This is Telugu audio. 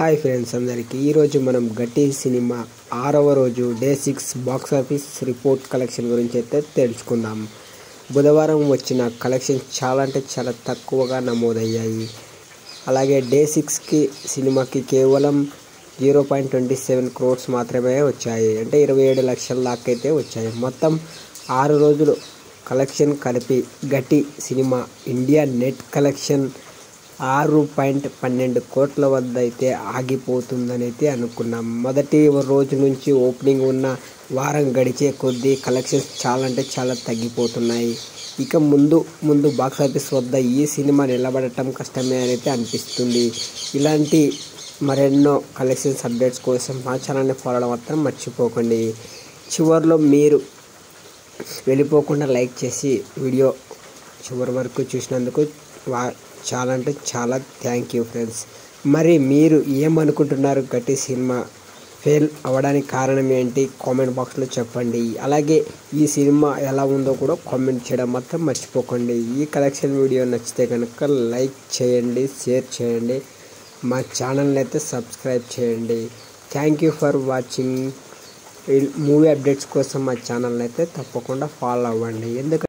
హాయ్ ఫ్రెండ్స్ అందరికీ ఈరోజు మనం గట్టి సినిమా 6వ రోజు day 6 box office report collection గురించి అయితే తెలుసుకుందాం. బుధవారం వచ్చిన కలెక్షన్ చాలా అంటే చాలా తక్కువగా నమోదయ్యాయి. అలాగే డే 6కి సినిమాకి కేవలం 0.27 crores మాత్రమే వచ్చాయి. అంటే 27 లక్షల దాకా అయితే వచ్చాయి. మొత్తం 6 రోజులు కలెక్షన్ కలిపి గట్టి సినిమా ఇండియా నెట్ కలెక్షన్ 6.12 కోట్ల వద్ద అయితే ఆగిపోతుందని అయితే అనుకున్నాం. మొదటి రోజు నుంచి ఓపెనింగ్ ఉన్న వారం గడిచే కొద్దీ కలెక్షన్స్ చాలా అంటే చాలా తగ్గిపోతున్నాయి. ఇక ముందు బాక్స్ ఆఫీస్ వద్ద ఈ సినిమా నిలబడటం కష్టమే అని అయితే అనిపిస్తుంది. ఇలాంటి మరెన్నో కలెక్షన్స్ అప్డేట్స్ కోసం మా ఛానల్ని ఫాలో మాత్రం మర్చిపోకండి. చివరిలో మీరు వెళ్ళిపోకుండా లైక్ చేసి వీడియో చివరి వరకు చూసినందుకు చాలా అంటే చాలా థ్యాంక్ యూ ఫ్రెండ్స్. మరి మీరు ఏమనుకుంటున్నారు? గట్టి సినిమా ఫెయిల్ అవ్వడానికి కారణం ఏంటి? కామెంట్ బాక్స్లో చెప్పండి. అలాగే ఈ సినిమా ఎలా ఉందో కూడా కామెంట్ చేయడం మాత్రం మర్చిపోకండి. ఈ కలెక్షన్ వీడియో నచ్చితే కనుక లైక్ చేయండి, షేర్ చేయండి, మా ఛానల్ని అయితే సబ్స్క్రైబ్ చేయండి. Thank you for watching. Movie updates కోసం మా ఛానల్ని అయితే తప్పకుండా ఫాలో అవ్వండి. ఎందుకంటే